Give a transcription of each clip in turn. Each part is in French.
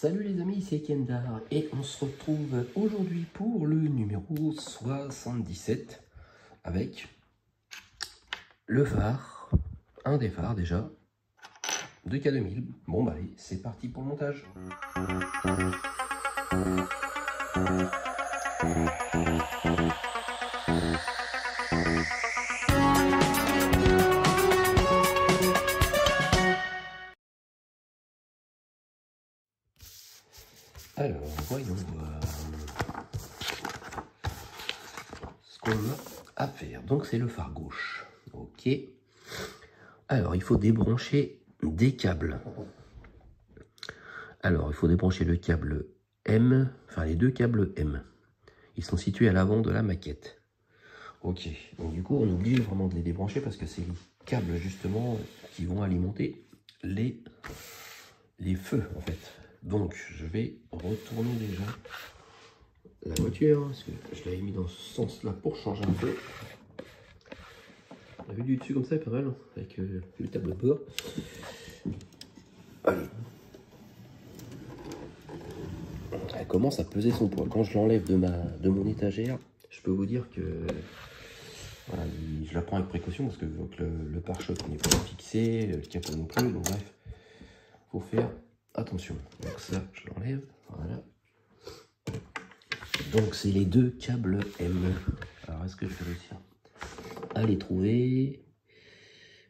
Salut les amis, c'est Kendar et on se retrouve aujourd'hui pour le numéro 77 avec le phare, un des phares déjà, de K2000. Bon bah allez, c'est parti pour le montage. Alors, voyons voir ce qu'on a à faire. Donc, c'est le phare gauche. Ok. Alors, il faut débrancher des câbles. Alors, il faut débrancher le câble M, enfin les deux câbles M. Ils sont situés à l'avant de la maquette. Ok. Donc, du coup, on oublie vraiment de les débrancher parce que c'est les câbles, justement, qui vont alimenter les feux, en fait. Donc, je vais retourner déjà la voiture, parce que je l'avais mis dans ce sens-là pour changer un peu. La vue du dessus comme ça est pas mal, avec le tableau de bord. Allez. Elle commence à peser son poids. Quand je l'enlève de mon étagère, je peux vous dire que voilà, je la prends avec précaution parce que donc, le pare-choc n'est pas fixé, le capot non plus, donc bref, faut faire attention. Donc ça, je l'enlève, voilà. Donc c'est les deux câbles M. Alors est-ce que je vais réussir à les trouver?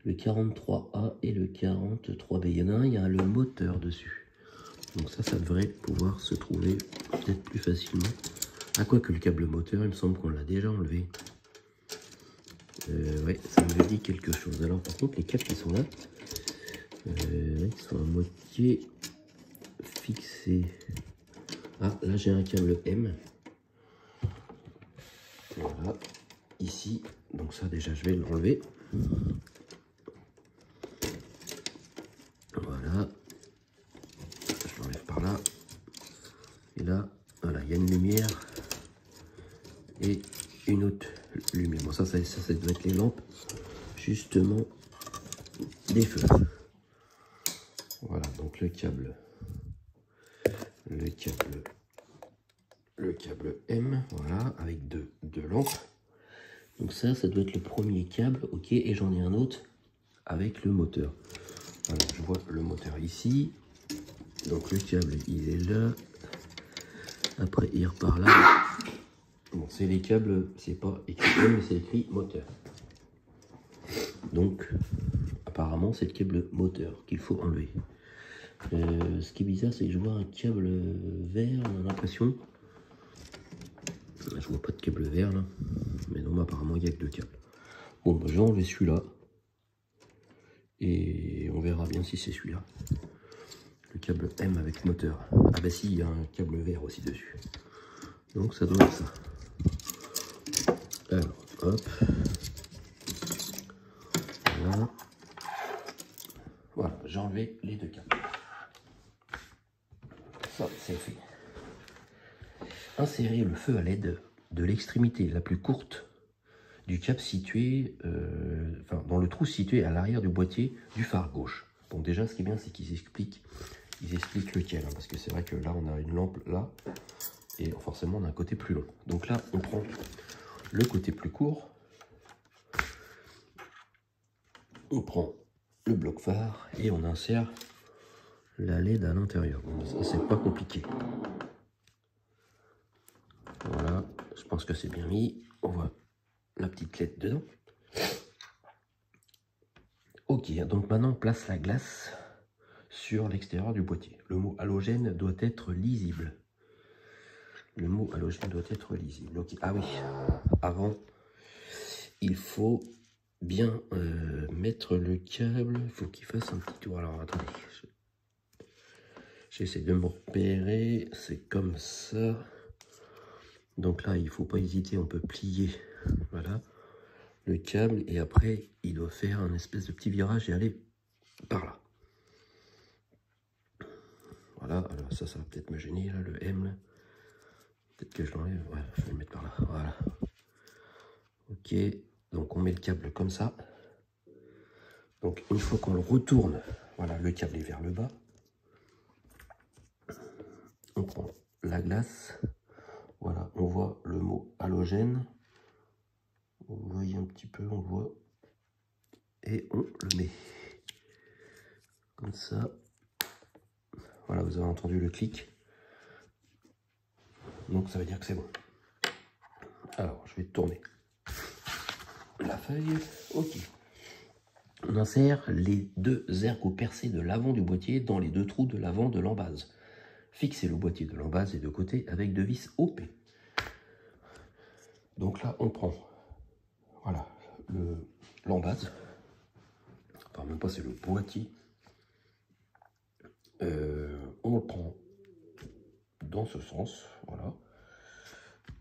Le 43A et le 43B. Il y en a un, il y a le moteur dessus. Donc ça devrait pouvoir se trouver peut-être plus facilement. Ah, quoi que le câble moteur, il me semble qu'on l'a déjà enlevé. Ouais, ça me dit quelque chose. Alors par contre, les câbles qui sont là, ils sont à moitié fixés. Ah, là j'ai un câble M. Voilà, ici. Donc ça déjà, je vais l'enlever. Voilà. Je l'enlève par là. Et là, voilà, il y a une lumière. Et une autre lumière. Bon, ça doit être les lampes, justement, des feux. Voilà, donc le câble M, voilà, avec deux lampes. Donc ça doit être le premier câble, ok, et j'en ai un autre avec le moteur. Voilà, je vois le moteur ici. Donc le câble, il est là. Après, il repart là. Bon, c'est les câbles, c'est pas écrit M, mais c'est écrit moteur. Donc, apparemment, c'est le câble moteur qu'il faut enlever. Ce qui est bizarre, c'est que je vois un câble vert, on a l'impression. Je vois pas de câble vert là. Mais non, apparemment, il n'y a que deux câbles. Bon, bah, j'ai enlevé celui-là. Et on verra bien si c'est celui-là. Le câble M avec moteur. Ah bah si, il y a un câble vert aussi dessus. Donc ça doit être ça. Alors, hop. Voilà. Voilà, j'ai enlevé les deux câbles. Ça, c'est fait. Insérer le feu à l'aide de l'extrémité la plus courte du câble situé, dans le trou situé à l'arrière du boîtier du phare gauche. Donc déjà, ce qui est bien, c'est qu'ils expliquent lequel, hein, parce que c'est vrai que là, on a une lampe là, et forcément, on a un côté plus long. Donc là, on prend le côté plus court, on prend le bloc phare et on insère la LED à l'intérieur. Bon, ça, c'est pas compliqué. Voilà, je pense que c'est bien mis. On voit la petite LED dedans. Ok, donc maintenant on place la glace sur l'extérieur du boîtier. Le mot halogène doit être lisible. Le mot halogène doit être lisible. Ok, ah oui, avant, il faut bien mettre le câble. Il faut qu'il fasse un petit tour. Alors attendez, j'essaie de me repérer. C'est comme ça. Donc là, il ne faut pas hésiter, on peut plier. Voilà. Le câble et après il doit faire un espèce de petit virage et aller par là. Voilà, alors ça va peut-être me gêner là, le M là. Peut-être que je l'enlève, ouais, je vais le mettre par là, voilà. Ok, donc on met le câble comme ça. Donc une fois qu'on le retourne, voilà, le câble est vers le bas. la glace. Voilà, on voit le mot halogène. Vous voyez un petit peu, on voit. Et on le met. Comme ça. Voilà, vous avez entendu le clic. Donc ça veut dire que c'est bon. Alors, je vais tourner la feuille. Ok. On insère les deux ergots percés de l'avant du boîtier dans les deux trous de l'avant de l'embase. Fixez le boîtier de l'embase des deux côtés avec deux vis OP. Donc là, on prend, voilà, l'embase. Enfin, même pas, c'est le boîtier. On le prend dans ce sens, voilà.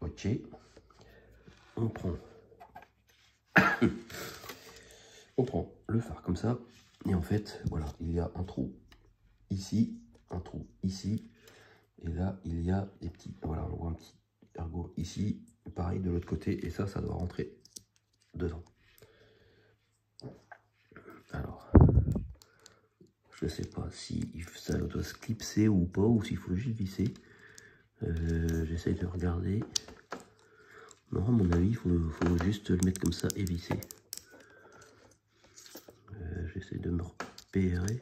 Ok. On prend le phare comme ça. Et en fait, voilà, il y a un trou ici, un trou ici. Et là, il y a des petits, voilà, on voit un petit ergot ici. Pareil de l'autre côté. Et ça doit rentrer dedans. Alors, je sais pas si ça doit se clipser ou pas, ou s'il faut juste visser. J'essaye de regarder. Non, à mon avis, il faut juste le mettre comme ça et visser. J'essaie de me repérer.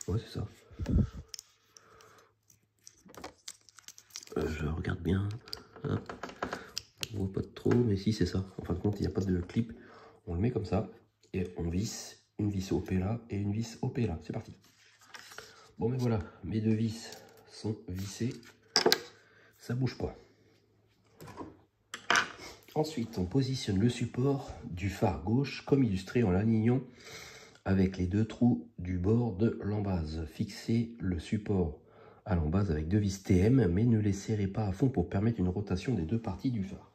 Ouais, c'est ça. Je regarde bien. Hop. On voit pas trop, mais si, c'est ça. En fin de compte, il n'y a pas de clip. On le met comme ça et on visse. Une vis OP là et une vis OP là. C'est parti. Bon, mais voilà, mes deux vis sont vissées. Ça bouge pas. Ensuite, on positionne le support du phare gauche comme illustré en l'alignant avec les deux trous du bord de l'embase. Fixez le support à l'embase avec deux vis TM, mais ne les serrez pas à fond pour permettre une rotation des deux parties du phare.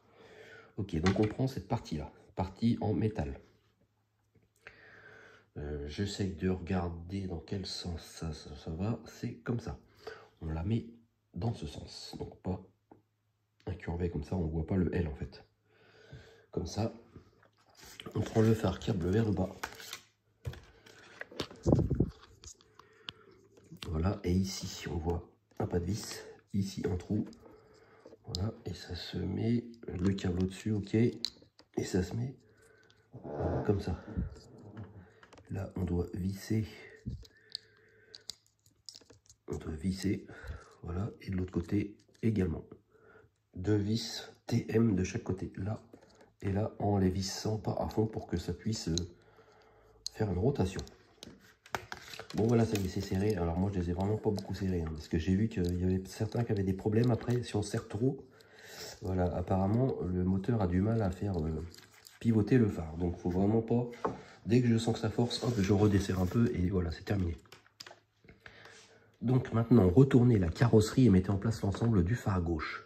Ok, donc on prend cette partie-là, partie en métal. J'essaie de regarder dans quel sens ça va. C'est comme ça. On la met dans ce sens, donc pas incurvé comme ça, on ne voit pas le L en fait. Comme ça, on prend le phare câble vers le bas. Voilà, et ici on voit un pas de vis, ici un trou. Voilà, et ça se met, le câble au-dessus, ok, et ça se met comme ça. Là, on doit visser, voilà, et de l'autre côté également. Deux vis TM de chaque côté, là et là, en les vissant pas à fond pour que ça puisse faire une rotation. Bon voilà, ça y est, c'est serré. Alors moi, je les ai vraiment pas beaucoup serrés, hein, parce que j'ai vu qu'il y avait certains qui avaient des problèmes après, si on serre trop. Voilà, apparemment, le moteur a du mal à faire pivoter le phare. Donc, il faut vraiment pas, dès que je sens que ça force, hop, je redesserre un peu et voilà, c'est terminé. Donc maintenant, retournez la carrosserie et mettez en place l'ensemble du phare gauche.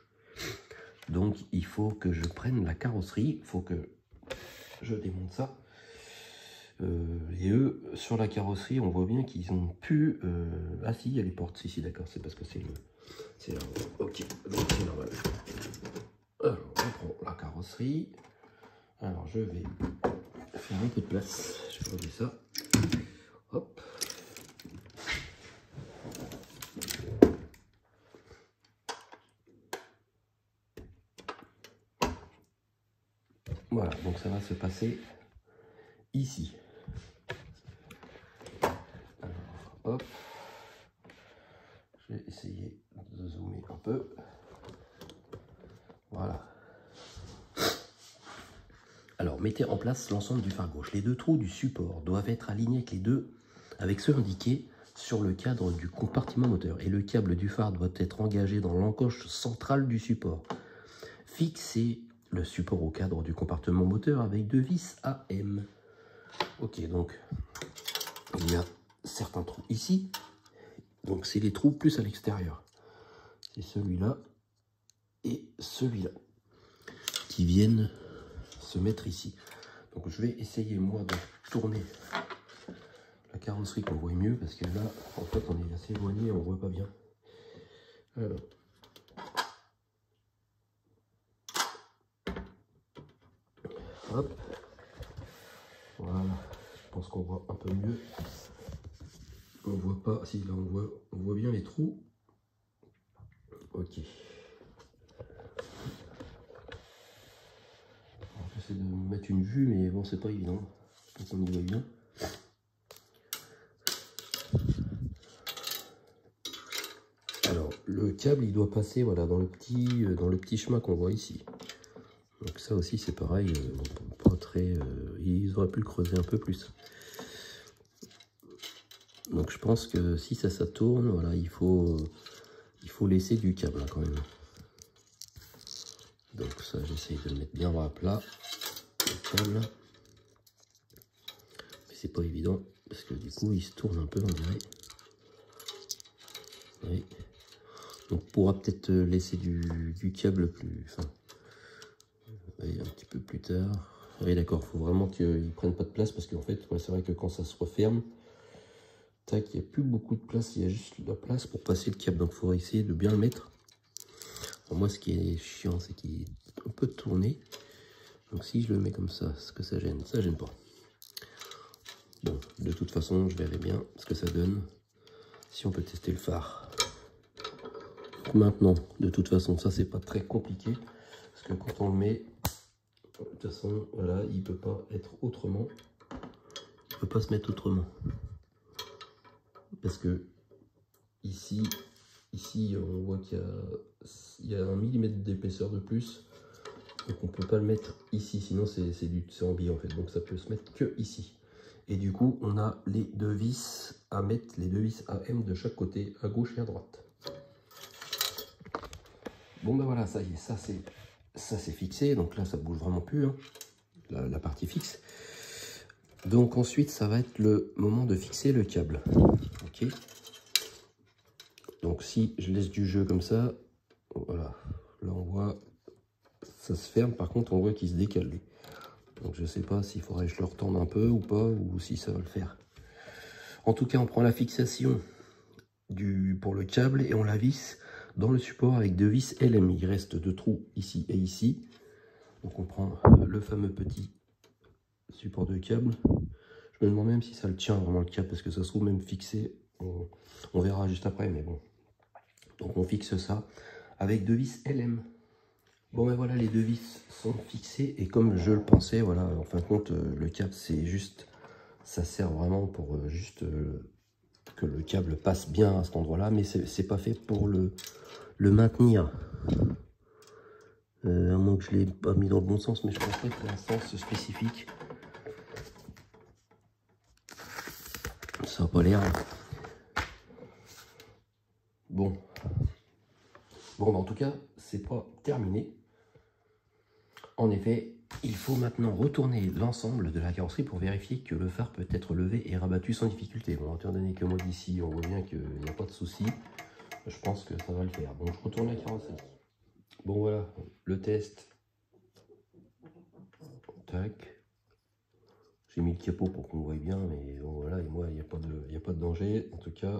Donc, il faut que je prenne la carrosserie, il faut que je démonte ça. Et eux, sur la carrosserie, on voit bien qu'ils ont pu... Ah si, il y a les portes, si, d'accord, c'est parce que c'est le... C'est là, ok, donc c'est normal. Alors, on prend la carrosserie. Alors, je vais faire un peu de place. Je vais enlever ça. Hop. Voilà, donc ça va se passer ici. Alors, hop. Je vais essayer de zoomer un peu. Voilà. Alors, mettez en place l'ensemble du phare gauche. Les deux trous du support doivent être alignés avec ceux indiqués sur le cadre du compartiment moteur. Et le câble du phare doit être engagé dans l'encoche centrale du support. Fixez le support au cadre du compartiment moteur avec deux vis AM. Ok, donc il y a certains trous ici. Donc c'est les trous plus à l'extérieur. C'est celui-là et celui-là qui viennent se mettre ici. Donc je vais essayer moi de tourner la carrosserie qu'on voit mieux parce que là en fait on est assez éloigné, on voit pas bien. Alors. Hop. Voilà, je pense qu'on voit un peu mieux. On voit pas, si là on voit bien les trous. Ok. J'essaie de mettre une vue, mais bon, c'est pas évident pour qu'on y voit bien. Alors, le câble, il doit passer voilà, dans le petit chemin qu'on voit ici. Donc ça aussi, c'est pareil, pas très, ils auraient pu le creuser un peu plus. Donc je pense que si ça tourne, voilà, il faut laisser du câble hein, quand même. Donc ça, j'essaye de le mettre bien à plat, le câble. Mais c'est pas évident, parce que du coup, il se tourne un peu, on dirait. Oui. Donc on pourra peut-être laisser du câble plus... Enfin, oui, un petit peu plus tard. Oui d'accord, il faut vraiment qu'ils ne prennent pas de place, parce qu'en fait, ouais, c'est vrai que quand ça se referme, tac, il n'y a plus beaucoup de place, il y a juste la place pour passer le câble. Donc il faudra essayer de bien le mettre. Alors, moi, ce qui est chiant, c'est qu'il est un peu tourné. Donc si je le mets comme ça, est-ce que ça gêne? Ça gêne pas. Bon, de toute façon, je verrai bien ce que ça donne. Si on peut tester le phare. Maintenant, de toute façon, ça c'est pas très compliqué. Parce que quand on le met, de toute façon, voilà, il peut pas être autrement. Il peut pas se mettre autrement. Parce que ici on voit qu'il y a 1 mm d'épaisseur de plus. Donc on peut pas le mettre ici, sinon c'est en biais en fait. Donc ça peut se mettre que ici. Et du coup, on a les deux vis à mettre, les deux vis AM de chaque côté, à gauche et à droite. Bon ben voilà, ça y est, ça c'est fixé. Donc là, ça bouge vraiment plus, hein, la partie fixe. Donc ensuite, ça va être le moment de fixer le câble. Ok. Donc si je laisse du jeu comme ça, voilà, là on voit, ça se ferme. Par contre, on voit qu'il se décale lui. Donc je sais pas s'il faudrait que je le retende un peu ou pas, ou si ça va le faire. En tout cas, on prend la fixation pour le câble et on la visse dans le support avec deux vis LM. Il reste 2 trous ici et ici. Donc on prend le fameux petit support de câble. Je me demande même si ça le tient vraiment le câble, parce que ça se trouve même fixé. On verra juste après, mais bon. Donc on fixe ça avec deux vis LM. Bon ben voilà, les deux vis sont fixées et comme je le pensais, voilà, en fin de compte, le câble c'est juste, ça sert vraiment pour juste que le câble passe bien à cet endroit-là, mais c'est pas fait pour le maintenir. À moins que je l'ai pas mis dans le bon sens, mais je pense pas qu'il y a un sens spécifique. Ça n'a pas l'air. Bon, en tout cas, c'est pas terminé. En effet, il faut maintenant retourner l'ensemble de la carrosserie pour vérifier que le phare peut être levé et rabattu sans difficulté. Bon, étant donné que moi d'ici, on voit bien qu'il n'y a pas de souci, je pense que ça va le faire. Bon, je retourne la carrosserie. Bon, voilà, le test. Tac. J'ai mis le capot pour qu'on voit bien, mais bon, voilà, et moi, il n'y a pas de danger. En tout cas,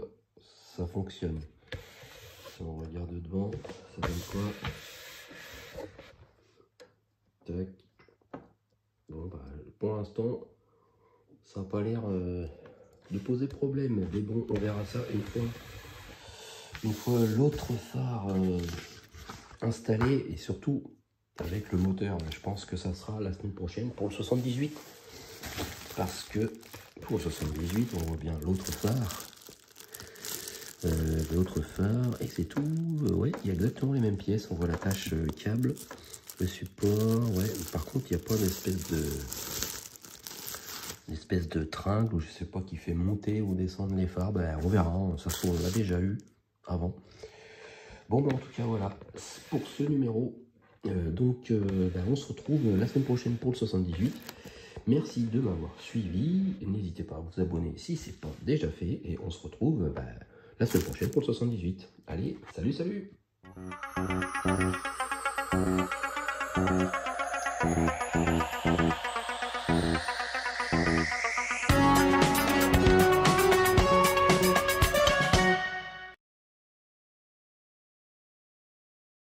ça fonctionne. Si on regarde devant, ça donne quoi? Tac. Bon, bah, pour l'instant, ça n'a pas l'air de poser problème. Mais bon, on verra ça une fois l'autre phare installé et surtout avec le moteur. Je pense que ça sera la semaine prochaine pour le 78. Parce que pour le 78, on voit bien l'autre phare. Et c'est tout. Ouais, il y a exactement les mêmes pièces. On voit l'attache câble, le support. Ouais, par contre, il n'y a pas d'espèce de tringle ou je sais pas qui fait monter ou descendre les phares. Ben, on verra. Ça se trouve, on l'a déjà eu avant. Bon, ben, en tout cas, voilà pour ce numéro. Ben, on se retrouve la semaine prochaine pour le 78. Merci de m'avoir suivi. N'hésitez pas à vous abonner si ce n'est pas déjà fait. Et on se retrouve la semaine prochaine pour le 78. Allez, salut, salut!